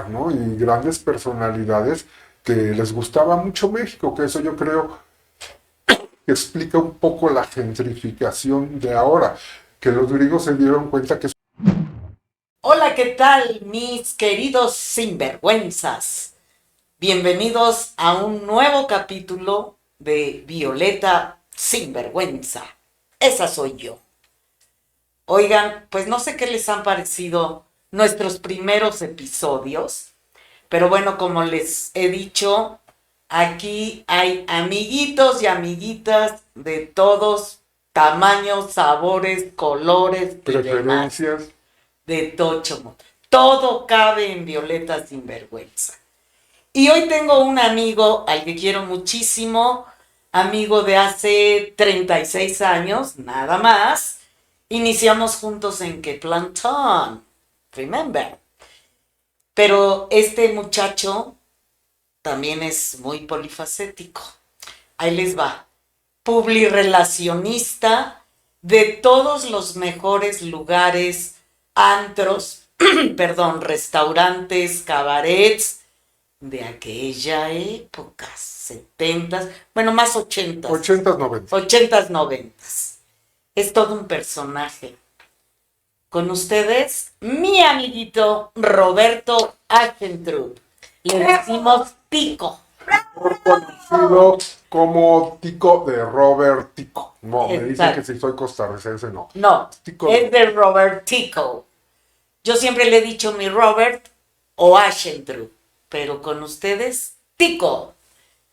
época, ¿no? Y grandes personalidades que les gustaba mucho México, que eso yo creo que explica un poco la gentrificación de ahora, que los griegos se dieron cuenta que... Hola, ¿qué tal, mis queridos sinvergüenzas? Bienvenidos a un nuevo capítulo de Violeta Sinvergüenza. Esa soy yo. Oigan, pues no sé qué les han parecido nuestros primeros episodios, pero bueno, como les he dicho, aquí hay amiguitos y amiguitas de todos tamaños, sabores, colores y demás. Preferencias. De Tocho. Todo cabe en Violeta Sinvergüenza. Y hoy tengo un amigo al que quiero muchísimo, amigo de hace 36 años, nada más. Iniciamos juntos en Quetlantón, remember. Pero este muchacho también es muy polifacético. Ahí les va. Publirelacionista de todos los mejores lugares, antros, perdón, restaurantes, cabarets de aquella época, 70s, bueno, más 80s, 80s, 90s. 80s, 90s. Es todo un personaje. Con ustedes, mi amiguito Roberto Achentrup. Le decimos Tico. Conocido como Tico de Robert Tico. No, me dicen que Exacto. si soy costarricense, no. No, Tico es de Robert Tico. Yo siempre le he dicho mi Robert o Achentrup, pero con ustedes, Tico.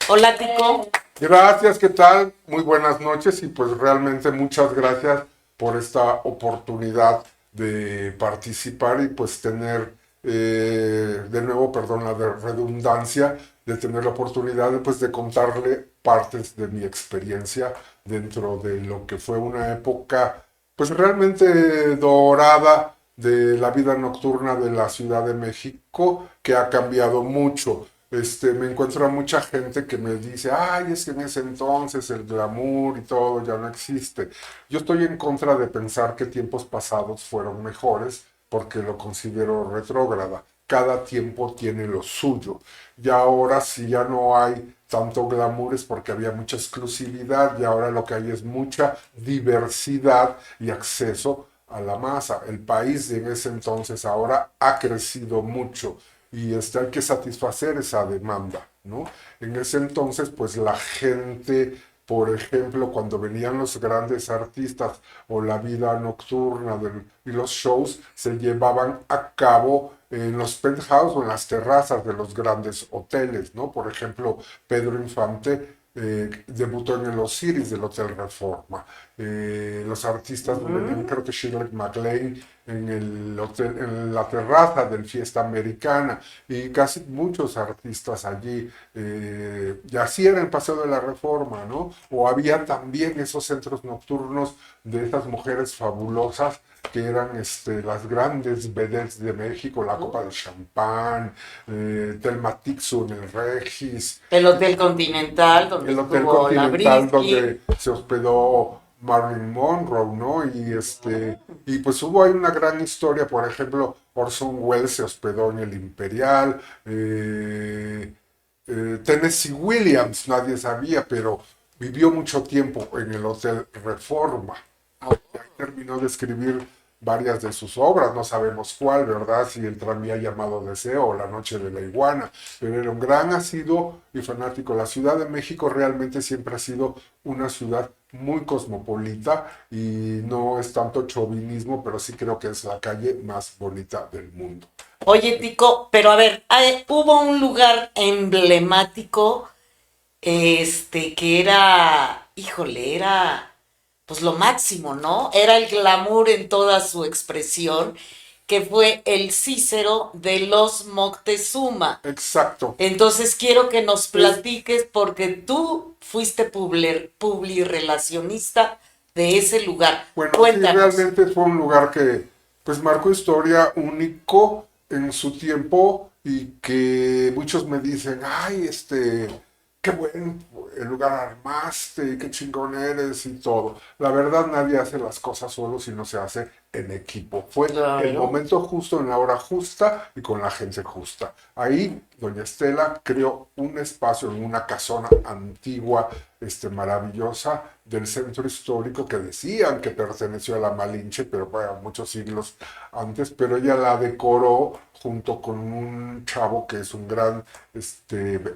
Hola, Tico. Gracias, ¿qué tal? Muy buenas noches y pues realmente muchas gracias por esta oportunidad de participar y pues tener, de nuevo, perdón la redundancia, de tener la oportunidad pues, de contarle partes de mi experiencia dentro de lo que fue una época pues realmente dorada de la vida nocturna de la Ciudad de México que ha cambiado mucho. Me encuentro a mucha gente que me dice, ay, es que en ese entonces el glamour y todo ya no existe. Yo estoy en contra de pensar que tiempos pasados fueron mejores porque lo considero retrógrada. Cada tiempo tiene lo suyo. Y ahora si ya no hay tanto glamour es porque había mucha exclusividad y ahora lo que hay es mucha diversidad y acceso a la masa. El país en ese entonces ahora ha crecido mucho y hay que satisfacer esa demanda, ¿no? En ese entonces, pues la gente, por ejemplo, cuando venían los grandes artistas o la vida nocturna y los shows se llevaban a cabo en los penthouse o en las terrazas de los grandes hoteles, ¿no? Por ejemplo, Pedro Infante debutó en el Osiris del Hotel Reforma. Los artistas venían, creo que Shirley MacLaine en el hotel, en la terraza del Fiesta Americana y casi muchos artistas allí. Y así era el Paseo de la Reforma, ¿no? O había también esos centros nocturnos de estas mujeres fabulosas que eran las grandes vedettes de México, la Copa de Champán, Telma Tixu en el Regis, El Hotel Continental, donde el Hotel estuvo la Continental Brisky. donde se hospedó Marilyn Monroe, ¿no? Y pues hubo ahí una gran historia, por ejemplo, Orson Welles se hospedó en el Imperial, Tennessee Williams, nadie sabía, pero vivió mucho tiempo en el Hotel Reforma. Y ahí terminó de escribir varias de sus obras, no sabemos cuál, ¿verdad? Si el tranvía llamado Deseo o La Noche de la Iguana, pero era un gran asiduo y fanático. La Ciudad de México realmente siempre ha sido una ciudad muy cosmopolita y no es tanto chauvinismo, pero sí creo que es la calle más bonita del mundo. Oye, Tico, pero a ver, hubo un lugar emblemático, que era, híjole, era pues lo máximo, ¿no? Era el glamour en toda su expresión, que fue el Cícero de los Moctezuma. Exacto. Entonces quiero que nos Es, platiques porque tú fuiste publirelacionista de ese lugar. Bueno, sí, Cuéntanos. realmente fue un lugar que pues marcó historia único en su tiempo y que muchos me dicen, ay, qué buen el lugar armaste, qué chingón eres y todo. La verdad nadie hace las cosas solo, sino se hace en equipo. Fue el Claro. momento justo, en la hora justa y con la gente justa. Ahí, doña Estela creó un espacio en una casona antigua, maravillosa, del centro histórico que decían que perteneció a la Malinche, pero bueno, muchos siglos antes, pero ella la decoró junto con un chavo que es un gran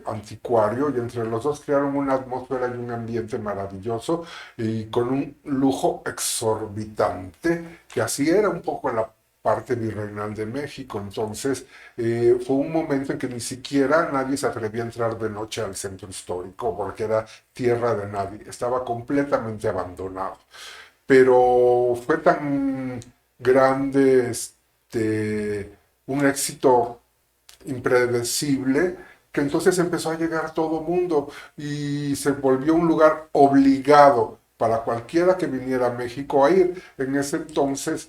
anticuario, y entre los dos crearon una atmósfera y un ambiente maravilloso y con un lujo exorbitante, que así era un poco la parte virreinal de México. Entonces fue un momento en que ni siquiera nadie se atrevía a entrar de noche al centro histórico porque era tierra de nadie, estaba completamente abandonado. Pero fue tan grande un éxito impredecible que entonces empezó a llegar todo mundo y se volvió un lugar obligado para cualquiera que viniera a México a ir. En ese entonces,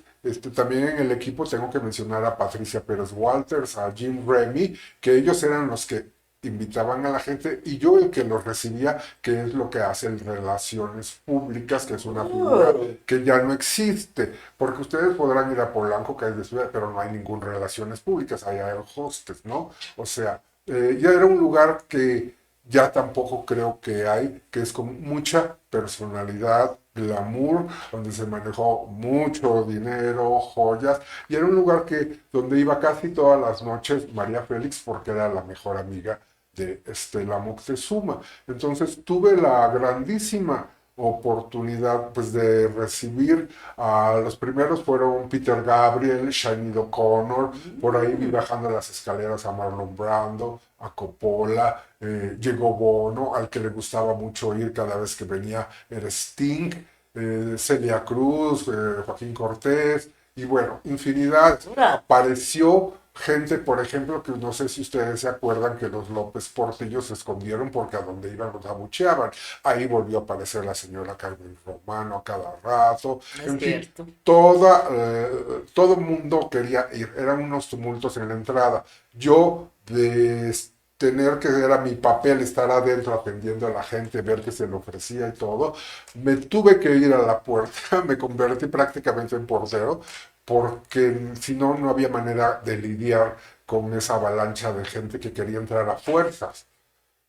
también en el equipo tengo que mencionar a Patricia Pérez Walters, a Jim Remy, que ellos eran los que invitaban a la gente y yo el que los recibía, que es lo que hace el Relaciones Públicas, que es una figura que ya no existe, porque ustedes podrán ir a Polanco, que es de ciudad, pero no hay ningún Relaciones Públicas, hay el hostes, ¿no? O sea, ya era un lugar que ya tampoco creo que hay, que es con mucha personalidad, glamour, donde se manejó mucho dinero, joyas, y era un lugar que donde iba casi todas las noches María Félix porque era la mejor amiga de Estela Moctezuma. Entonces tuve la grandísima oportunidad pues de recibir a los primeros fueron Peter Gabriel, Sinead O'Connor, por ahí vi bajando las escaleras a Marlon Brando, a Coppola, llegó Bono, al que le gustaba mucho ir cada vez que venía era Sting, Celia Cruz, Joaquín Cortés, y bueno, infinidad. Dura. Apareció gente, por ejemplo, que no sé si ustedes se acuerdan que los López Portillos se escondieron porque a donde iban los abucheaban. Ahí volvió a aparecer la señora Carmen Romano a cada rato. Es En fin, cierto. todo el mundo quería ir. Eran unos tumultos en la entrada. Yo, de tener que era mi papel estar adentro atendiendo a la gente, ver qué se le ofrecía y todo, me tuve que ir a la puerta, me convertí prácticamente en portero, porque si no, no había manera de lidiar con esa avalancha de gente que quería entrar a fuerzas,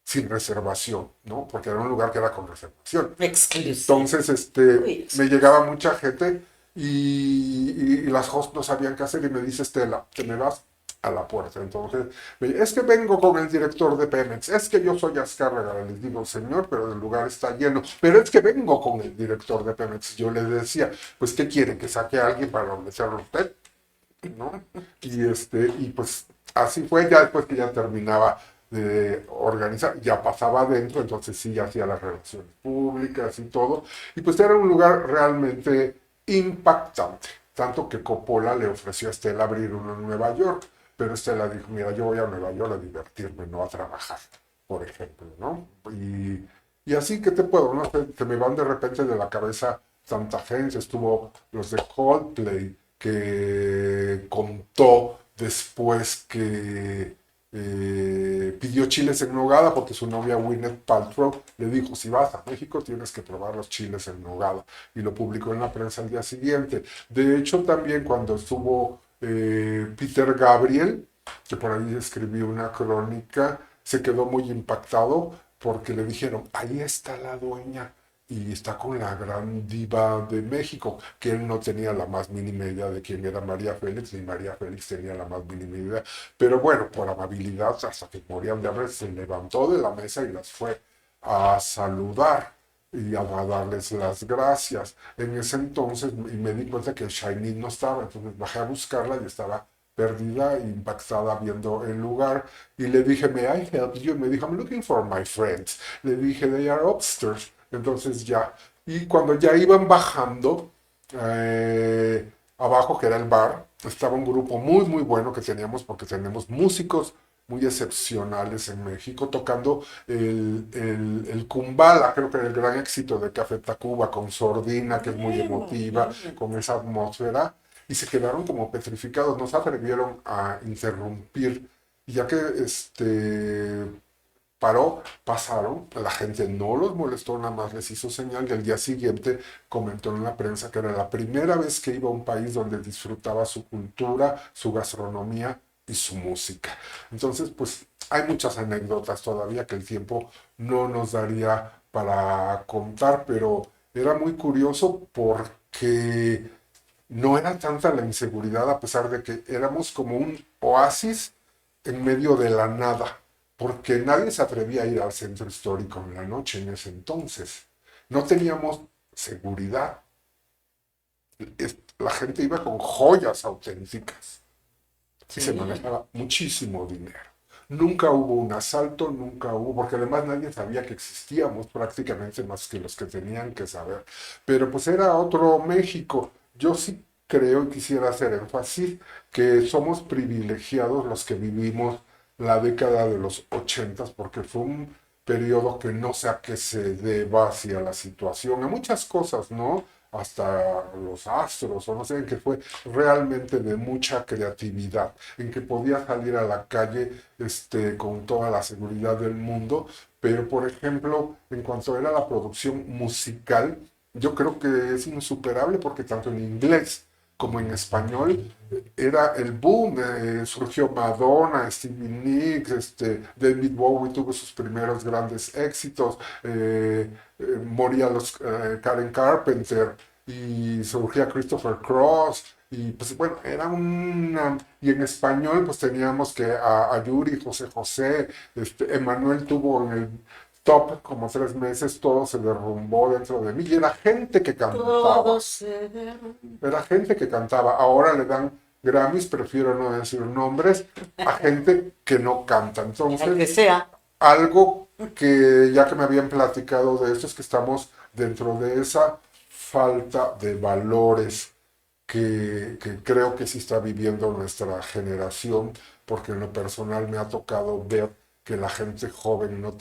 sin reservación, ¿no? Porque era un lugar que era con reservación. Exclusivo. Entonces, Uy, me llegaba mucha gente y las hosts no sabían qué hacer y me dice Estela, te me vas a la puerta. Entonces, es que vengo con el director de Pemex, es que yo soy Azcárraga, les digo, señor, pero el lugar está lleno, pero es que vengo con el director de Pemex. Yo le decía, pues, ¿qué quiere? ¿Que saque a alguien para meterlo usted? ¿No? Y pues así fue, ya después que ya terminaba de organizar, ya pasaba adentro, entonces sí, ya hacía las relaciones públicas y todo, y pues era un lugar realmente impactante, tanto que Coppola le ofreció a Estela abrir uno en Nueva York, pero Estela dijo, mira, yo voy a Nueva York a divertirme, no a trabajar, por ejemplo, ¿no? Y así que te puedo, ¿no? Se me van de repente de la cabeza tanta gente, estuvo los de Coldplay, que contó después que pidió chiles en nogada porque su novia Gwyneth Paltrow le dijo, si vas a México tienes que probar los chiles en nogada. Y lo publicó en la prensa al día siguiente. De hecho, también cuando estuvo Peter Gabriel, que por ahí escribió una crónica, se quedó muy impactado porque le dijeron, ahí está la dueña y está con la gran diva de México, que él no tenía la más mínima idea de quién era María Félix, ni María Félix tenía la más mínima idea, pero bueno, por amabilidad, hasta que morían de hambre, se levantó de la mesa y las fue a saludar y a darles las gracias. En ese entonces, y me di cuenta que Shiny no estaba, entonces bajé a buscarla y estaba perdida e impactada viendo el lugar y le dije, ¿may I help you? Y me dijo, I'm looking for my friends. Le dije, they are upstairs. Entonces ya, y cuando ya iban bajando, abajo que era el bar, estaba un grupo muy muy bueno que teníamos porque tenemos músicos muy excepcionales en México tocando el Kumbala, creo que era el gran éxito de Café Tacuba con Sordina, que es muy muy emotiva, bien. con esa atmósfera, y se quedaron como petrificados, no se atrevieron a interrumpir, y ya que paró, pasaron, la gente no los molestó, nada más les hizo señal y al día siguiente comentó en la prensa que era la primera vez que iba a un país donde disfrutaba su cultura, su gastronomía y su música. Entonces, pues hay muchas anécdotas todavía que el tiempo no nos daría para contar, pero era muy curioso porque no era tanta la inseguridad a pesar de que éramos como un oasis en medio de la nada, porque nadie se atrevía a ir al centro histórico en la noche en ese entonces. No teníamos seguridad. La gente iba con joyas auténticas y se Sí. manejaba muchísimo dinero. Nunca hubo un asalto, nunca hubo, porque además nadie sabía que existíamos prácticamente más que los que tenían que saber. Pero pues era otro México. Yo sí creo y quisiera hacer énfasis que somos privilegiados los que vivimos la década de los 80 porque fue un periodo que no sé a qué se deba hacia la situación, a muchas cosas, ¿no? Hasta los astros, o no sé, en que fue realmente de mucha creatividad, en que podía salir a la calle con toda la seguridad del mundo, pero por ejemplo, en cuanto era la producción musical, yo creo que es insuperable porque tanto en inglés como en español era el boom, surgió Madonna, Stevie Nicks, David Bowie tuvo sus primeros grandes éxitos, moría Karen Carpenter y surgía Christopher Cross y pues bueno, era una... Y en español pues teníamos que a Yuri, José José, Emanuel tuvo en el top como 3 meses, todo se derrumbó dentro de mí y era gente que cantaba. Todo se derrumba. Era gente que cantaba. Ahora le dan Grammys, prefiero no decir nombres, a gente que no canta. Al que Entonces, sea. algo que ya que me habían platicado de esto es que estamos dentro de esa falta de valores que creo que sí está viviendo nuestra generación, porque en lo personal me ha tocado ver que la gente joven no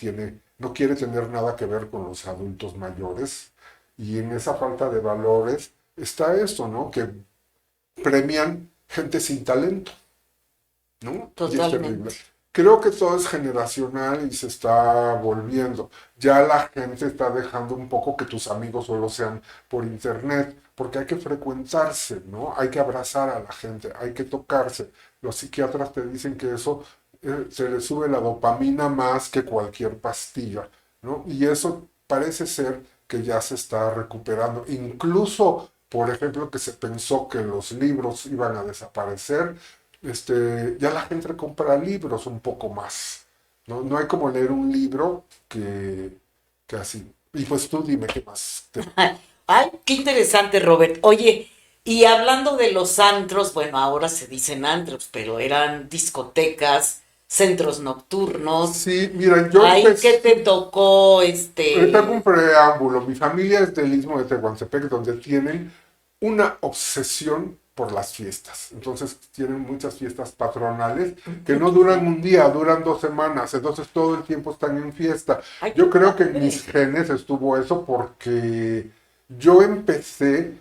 quiere tener nada que ver con los adultos mayores, y en esa falta de valores está esto, ¿no? Que premian gente sin talento, ¿no? Y es terrible. Totalmente. Creo que todo es generacional y se está volviendo. Ya la gente está dejando un poco que tus amigos solo sean por internet, porque hay que frecuentarse, ¿no? Hay que abrazar a la gente, hay que tocarse. Los psiquiatras te dicen que eso se le sube la dopamina más que cualquier pastilla, ¿no? Y eso parece ser que ya se está recuperando. Incluso, por ejemplo, que se pensó que los libros iban a desaparecer, ya la gente compra libros un poco más. No, no hay como leer un libro que así. Y pues tú dime qué más. Ay, qué interesante, Robert. Oye, y hablando de los antros, bueno, ahora se dicen antros, pero eran discotecas, centros nocturnos. Sí, mira, yo Ay, ¿qué empecé, te tocó, tengo un preámbulo. Mi familia es del Istmo de Tehuantepec, donde tienen una obsesión por las fiestas. Entonces tienen muchas fiestas patronales que no duran un día, duran 2 semanas. Entonces todo el tiempo están en fiesta. Ay, qué Yo creo que en mis padre. genes estuvo eso porque yo empecé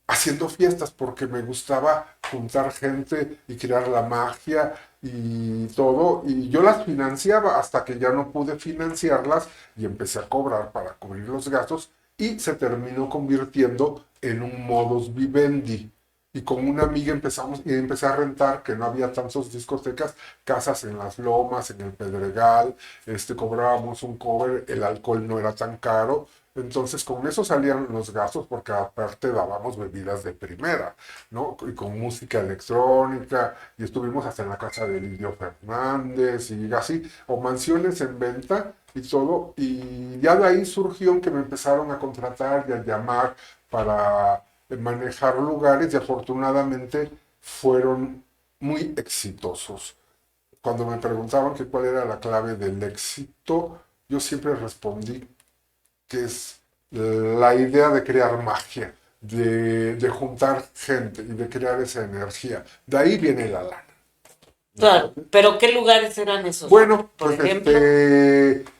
haciendo fiestas porque me gustaba juntar gente y crear la magia y todo, y yo las financiaba hasta que ya no pude financiarlas y empecé a cobrar para cubrir los gastos y se terminó convirtiendo en un modus vivendi. Y con una amiga empezamos y empecé a rentar, que no había tantas discotecas, casas en las lomas, en el Pedregal, cobrábamos un cover, el alcohol no era tan caro, entonces con eso salían los gastos porque aparte dábamos bebidas de primera, ¿no? Y con música electrónica, y estuvimos hasta en la casa de Lidio Fernández y así, o mansiones en venta y todo, y ya de ahí surgió que me empezaron a contratar y a llamar para manejar lugares y afortunadamente fueron muy exitosos. Cuando me preguntaban que cuál era la clave del éxito, yo siempre respondí que es la idea de crear magia, de juntar gente y de crear esa energía. De ahí viene la lana. Claro, pero ¿qué lugares eran esos, Robert? Bueno, Por pues ejemplo,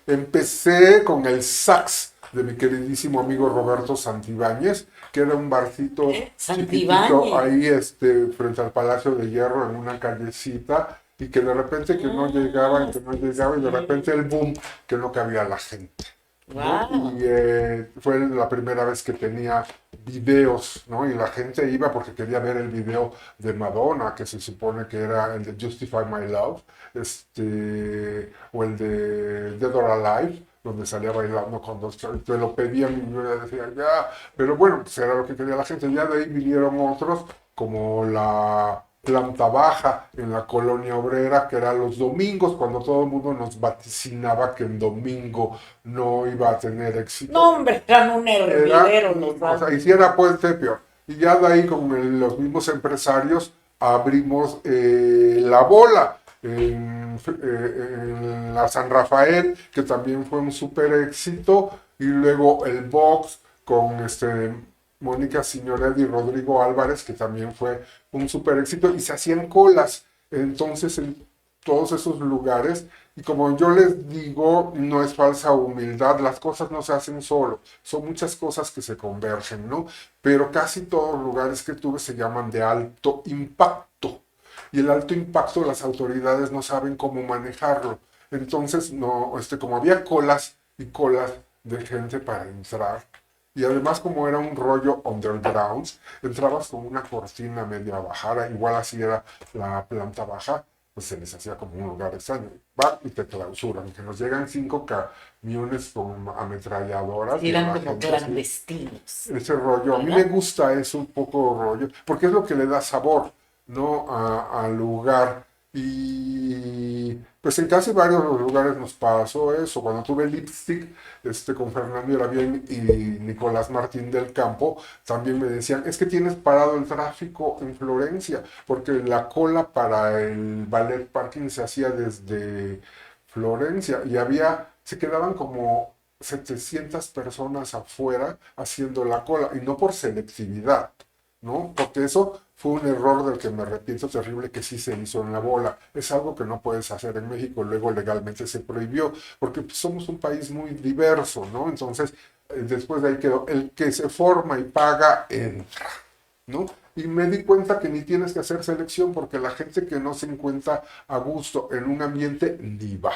empecé con el sax de mi queridísimo amigo Roberto Santibáñez, que era un barcito chiquitito Santibáñez. ahí frente al Palacio de Hierro en una callecita. y que de repente que no llegaba, que no llegaba, y de repente el boom, que no cabía la gente, ¿no? Wow. Y fue la primera vez que tenía videos, ¿no? Y la gente iba porque quería ver el video de Madonna, que se supone que era el de Justify My Love, o el de Dead or Alive, donde salía bailando con dos chavos, te lo pedían y yo ya decía, ya, pero bueno, pues era lo que quería la gente. Ya de ahí vinieron otros, como la planta baja en la colonia obrera, que era los domingos, cuando todo el mundo nos vaticinaba que en domingo no iba a tener No, éxito. hombre, eran un Era, hervidero los o sea, bancos. hiciera Puente Peor. Y ya de ahí con los mismos empresarios abrimos La Bola en la San Rafael, que también fue un súper éxito, y luego el Box con Mónica Signoret y Rodrigo Álvarez, que también fue un súper éxito, y se hacían colas. Entonces, en todos esos lugares, y como yo les digo, no es falsa humildad, las cosas no se hacen solo, son muchas cosas que se convergen, ¿no? Pero casi todos los lugares que tuve se llaman de alto impacto. Y el alto impacto las autoridades no saben cómo manejarlo. Entonces, no, como había colas y colas de gente para entrar, y además como era un rollo underground, entrabas con una cortina media bajada, igual así era la planta baja, pues se les hacía como un lugar extraño. Va y te clausuran, que nos llegan 5 camiones con ametralladoras Sí, y eran la como gente así. clandestinos, Ese rollo, a mí me ¿verdad? gusta eso, un poco rollo, porque es lo que le da sabor, ¿no? Al lugar. Y pues en casi varios lugares nos pasó eso. Cuando tuve Lipstick, con Fernando Irabien y Nicolás Martín del Campo, también me decían, es que tienes parado el tráfico en Florencia, porque la cola para el ballet parking se hacía desde Florencia y se quedaban como 700 personas afuera haciendo la cola, y no por selectividad, ¿no? Porque eso fue un error del que me arrepiento terrible, que sí se hizo en La Bola. Es algo que no puedes hacer en México, luego legalmente se prohibió, porque pues, somos un país muy diverso, ¿no? Entonces, después de ahí quedó, el que se forma y paga, entra, ¿no? Y me di cuenta que ni tienes que hacer selección, porque la gente que no se encuentra a gusto en un ambiente ni va,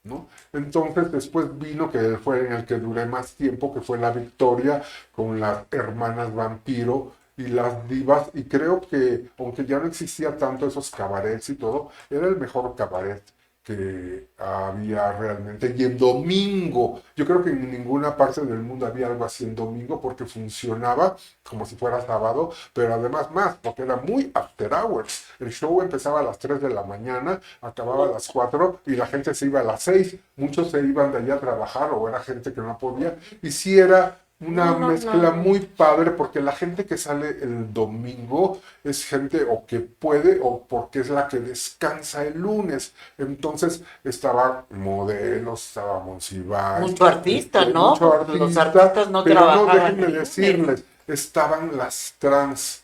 ¿no? Entonces después vino, que fue en el que duré más tiempo, que fue La Victoria, con las hermanas Vampiro y las divas, y creo que, aunque ya no existía tanto esos cabarets y todo, era el mejor cabaret que había realmente. Y en domingo, yo creo que en ninguna parte del mundo había algo así en domingo, porque funcionaba como si fuera sábado, pero además más, porque era muy after hours. El show empezaba a las 3 de la mañana, acababa a las 4 y la gente se iba a las 6. Muchos se iban de allá a trabajar o era gente que no podía. Y sí era una No, no, mezcla no. muy padre, porque la gente que sale el domingo es gente o que puede o porque es la que descansa el lunes. Entonces estaba modelos, estaba Monsiváis, Mucho artista, ¿no? mucho Porque los artista, artistas no pero no, trabajaban déjenme el lunes. decirles, estaban las trans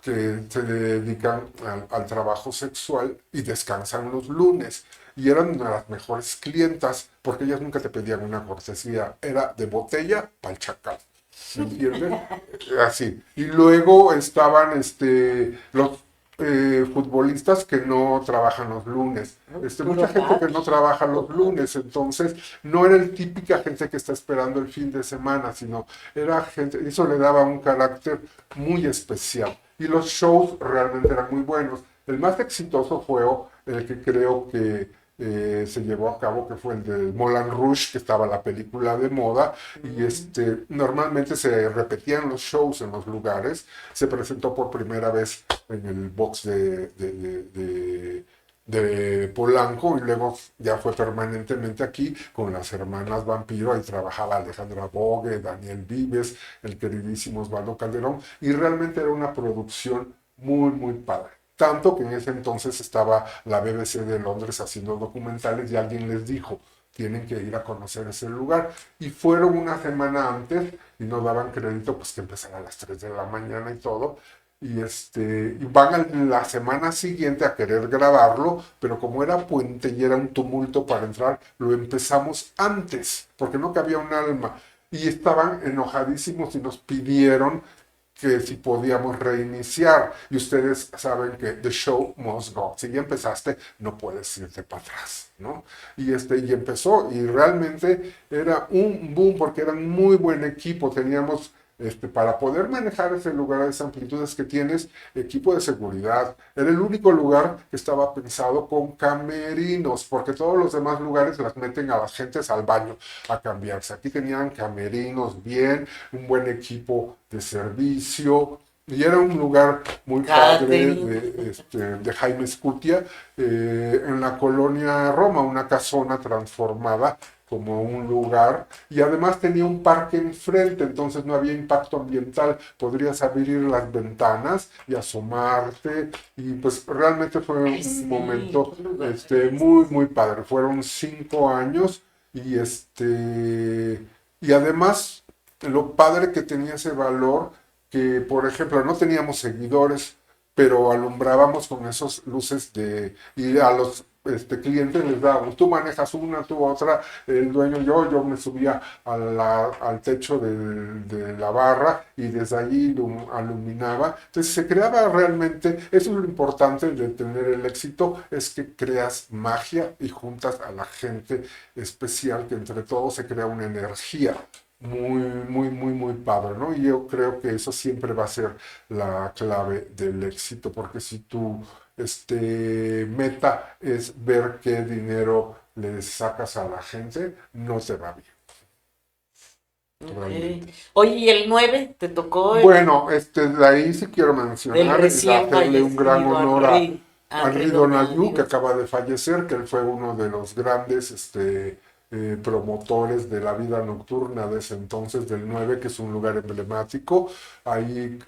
que se dedican al trabajo sexual y descansan los lunes. Y eran una de las mejores clientas, porque ellas nunca te pedían una cortesía, era de botella para el chacal. ¿Me entiendes? Así. Y luego estaban los futbolistas que no trabajan los lunes. Mucha Puro gente que gato. no trabaja los lunes, entonces no era el típica gente que está esperando el fin de semana, sino era gente, eso le daba un carácter muy especial. Y los shows realmente eran muy buenos. El más exitoso fue el que creo que se llevó a cabo, que fue el de Moulin Rouge, que estaba la película de moda, y Mm. normalmente se repetían los shows en los lugares. Se presentó por primera vez en el box de Polanco, y luego ya fue permanentemente aquí con las hermanas Vampiro. Ahí trabajaba Alejandra Bogue, Daniel Vives, el queridísimo Osvaldo Calderón, y realmente era una producción muy, muy padre. Tanto que en ese entonces estaba la BBC de Londres haciendo documentales, y alguien les dijo, tienen que ir a conocer ese lugar. Y fueron una semana antes y no daban crédito, pues que empezara a las 3 de la mañana y todo. Y van la semana siguiente a querer grabarlo, pero como era puente y era un tumulto para entrar, lo empezamos antes, porque no cabía un alma. Y estaban enojadísimos y nos pidieron que si podíamos reiniciar. Y ustedes saben que the show must go. Si ya empezaste, no puedes irte para atrás, ¿no? Y empezó, y realmente era un boom porque eran muy buen equipo. Teníamos para poder manejar ese lugar, esas amplitudes que tienes, equipo de seguridad. Era el único lugar que estaba pensado con camerinos, porque todos los demás lugares las meten a las gentes al baño a cambiarse. Aquí tenían camerinos bien, un buen equipo de servicio. Y era un lugar muy padre de Jaime Escutia, en la colonia Roma, una casona transformada como un lugar, y además tenía un parque enfrente, entonces no había impacto ambiental, podrías abrir las ventanas y asomarte, y pues realmente fue un momento muy, muy padre. Fueron 5 años, y además lo padre que tenía ese valor, que por ejemplo no teníamos seguidores, pero alumbrábamos con esas luces y a los clientes les dábamos, tú manejas una, tú otra, el dueño, yo me subía al techo de la barra y desde allí aluminaba. Entonces se creaba realmente, eso es lo importante de tener el éxito, es que creas magia y juntas a la gente especial, que entre todos se crea una energía muy, muy, muy, muy padre, ¿no? Y yo creo que eso siempre va a ser la clave del éxito, porque si tu meta es ver qué dinero le sacas a la gente, no te va bien. Okay. Oye, ¿y el 9 te tocó Bueno, de ahí sí quiero del mencionar y recién hacerle un gran fallecido honor a Henry Henry Donahue, que Donahue? acaba de fallecer, que él fue uno de los grandes promotores de la vida nocturna de ese entonces, del 9, que es un lugar emblemático. Ahí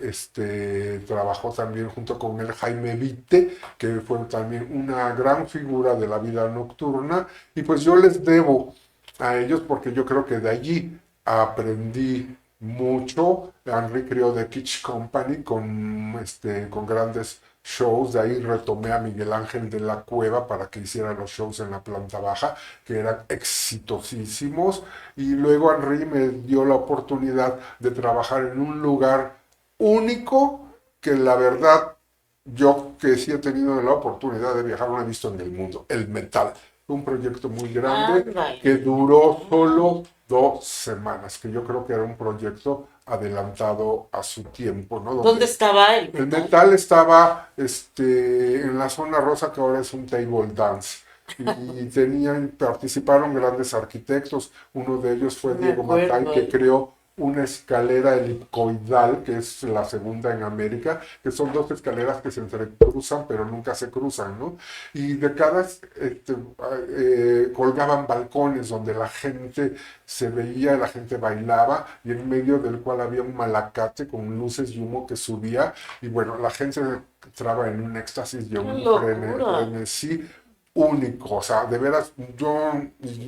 trabajó también junto con el Jaime Vite, que fue también una gran figura de la vida nocturna. Y pues yo les debo a ellos porque yo creo que de allí aprendí mucho. Henry creó The Kitsch Company con grandes shows. De ahí retomé a Miguel Ángel de la Cueva para que hiciera los shows en la planta baja, que eran exitosísimos. Y luego Henry me dio la oportunidad de trabajar en un lugar único que la verdad yo, que sí he tenido la oportunidad de viajar, no he visto en el mundo, el metal. Fue un proyecto muy grande que Ándale. duró solo 2 semanas, que yo creo que era un proyecto adelantado a su tiempo, ¿no? ¿Dónde Donde estaba el el metal? metal estaba en la zona rosa, que ahora es un table dance. Y participaron grandes arquitectos. Uno de ellos fue Me Diego Matay, acuerdo. que creó una escalera helicoidal, que es la segunda en América, que son dos escaleras que se entrecruzan, pero nunca se cruzan, ¿no? Y de cada colgaban balcones donde la gente se veía, la gente bailaba, y en medio del cual había un malacate con luces y humo que subía, y bueno, la gente entraba en un éxtasis y en ¡Qué un locura! frenesí único. O sea, de veras, yo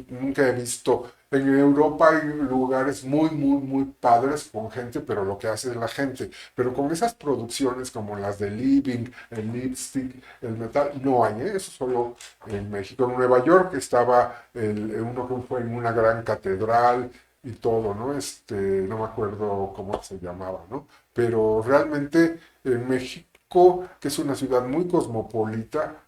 nunca he visto. En Europa hay lugares muy, muy, muy padres con gente, pero lo que hace es la gente. Pero con esas producciones como las de Living, el Lipstick, el Metal, no hay, ¿eh? Eso solo en México. En Nueva York estaba uno que fue en una gran catedral y todo, ¿no? No me acuerdo cómo se llamaba, ¿no? Pero realmente en México, que es una ciudad muy cosmopolita,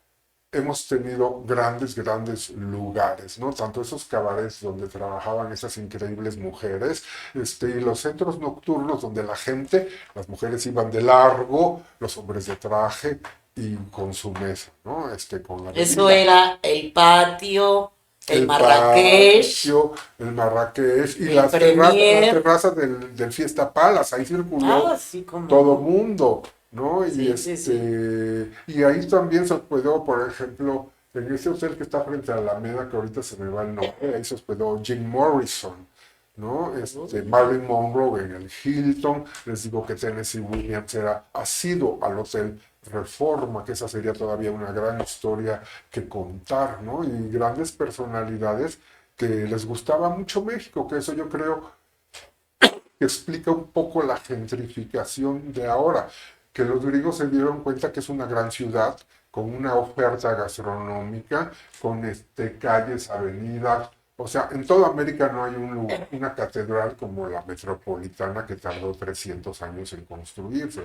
hemos tenido grandes, grandes lugares, ¿no? Tanto esos cabarets donde trabajaban esas increíbles mujeres, y los centros nocturnos donde la gente, las mujeres iban de largo, los hombres de traje y con su mesa, ¿no? Con la Eso bebida. era el patio, el El Marrakech, patio, el Marrakech y el las Premier. terrazas del Fiesta Palace, ahí circuló Ah, sí, cómo todo no. mundo, ¿no? Sí, sí, sí. Y ahí también se hospedó, por ejemplo, en ese hotel que está frente a la Alameda, que ahorita se me va el nombre, ahí se hospedó Jim Morrison, ¿no? Marilyn Monroe en el Hilton. Les digo que Tennessee Williams ha sido al Hotel Reforma, que esa sería todavía una gran historia que contar, ¿no? Y grandes personalidades que les gustaba mucho México, que eso yo creo que explica un poco la gentrificación de ahora, que los griegos se dieron cuenta que es una gran ciudad con una oferta gastronómica, con calles, avenidas, O sea, en toda América no hay una catedral como la Metropolitana que tardó 300 años en construirse,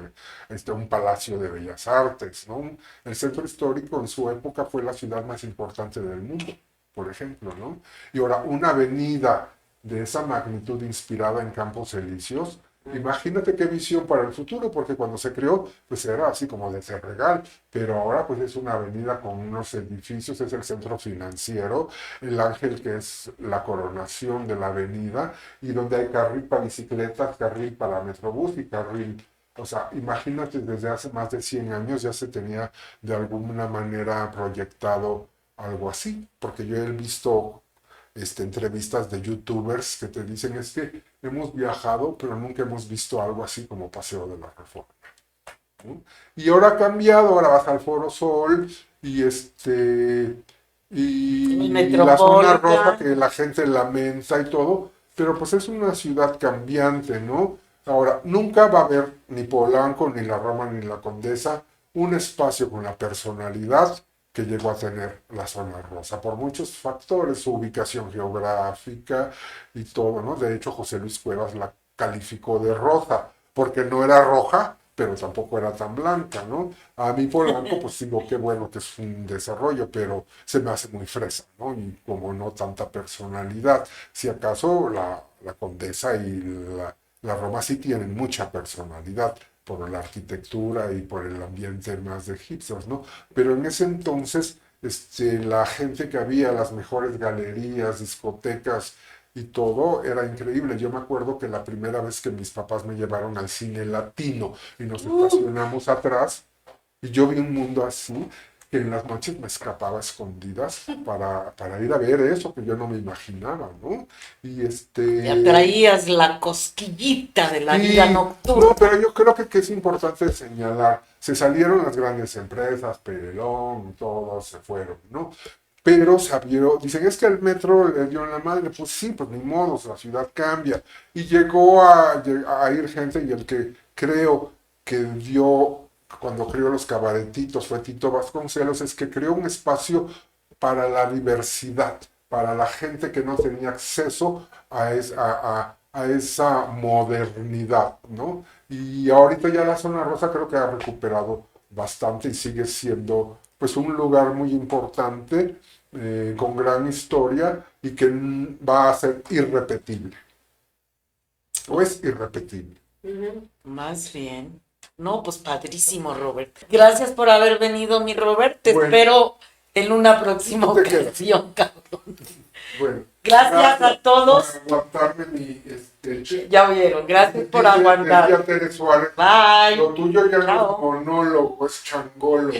un palacio de bellas artes, ¿no? El centro histórico en su época fue la ciudad más importante del mundo, por ejemplo, ¿no? Y ahora, una avenida de esa magnitud inspirada en Campos Elíseos, imagínate qué visión para el futuro, porque cuando se creó, pues era así como de Cerregal, pero ahora pues es una avenida con unos edificios, es el centro financiero, el Ángel que es la coronación de la avenida, y donde hay carril para bicicletas, carril para Metrobús y carril, o sea, imagínate, desde hace más de 100 años ya se tenía de alguna manera proyectado algo así, porque yo he visto entrevistas de youtubers que te dicen es que hemos viajado, pero nunca hemos visto algo así como Paseo de la Reforma, ¿no? Y ahora ha cambiado, ahora vas al Foro Sol y El y la zona rosa Metropolitan. que la gente lamenta y todo, pero pues es una ciudad cambiante, ¿no? Ahora, nunca va a haber ni Polanco, ni la Roma, ni la Condesa un espacio con la personalidad que llegó a tener la zona rosa, por muchos factores, su ubicación geográfica y todo, ¿no? De hecho, José Luis Cuevas la calificó de rosa, porque no era roja, pero tampoco era tan blanca, ¿no? A mí Polanco, pues digo, qué bueno que es un desarrollo, pero se me hace muy fresa, ¿no? Y como no tanta personalidad. Si acaso la Condesa y la Roma sí tienen mucha personalidad por la arquitectura y por el ambiente más de hipsters, ¿no? Pero en ese entonces, la gente que había, las mejores galerías, discotecas y todo, era increíble. Yo me acuerdo que la primera vez que mis papás me llevaron al cine latino y nos estacionamos atrás, y yo vi un mundo así, que en las noches me escapaba a escondidas para ir a ver eso que yo no me imaginaba, ¿no? Y Ya traías la cosquillita de la vida sí, no, nocturna. pero yo creo que es importante señalar, se salieron las grandes empresas, Perelón, todos se fueron, ¿no? Pero sabieron, dicen, es que el metro le dio en la madre, pues sí, pues ni modo, la ciudad cambia. Y llegó a ir gente y el que creo que dio, cuando creó los cabaretitos, fue Tito Vasconcelos, es que creó un espacio para la diversidad, para la gente que no tenía acceso a esa modernidad, ¿no? Y ahorita ya la zona rosa creo que ha recuperado bastante y sigue siendo pues un lugar muy importante, con gran historia y que va a ser irrepetible. O es irrepetible. Más bien. No, pues padrísimo, Robert. Gracias por haber venido, mi Robert. Te Bueno, espero en una próxima tú te quedas. ocasión, cabrón. Bueno, Gracias a todos. por aguantarme Ya oyeron, gracias por decía aguantar. Tere Suárez, Bye. lo tuyo ya no Chao. es monólogo, es changólogo.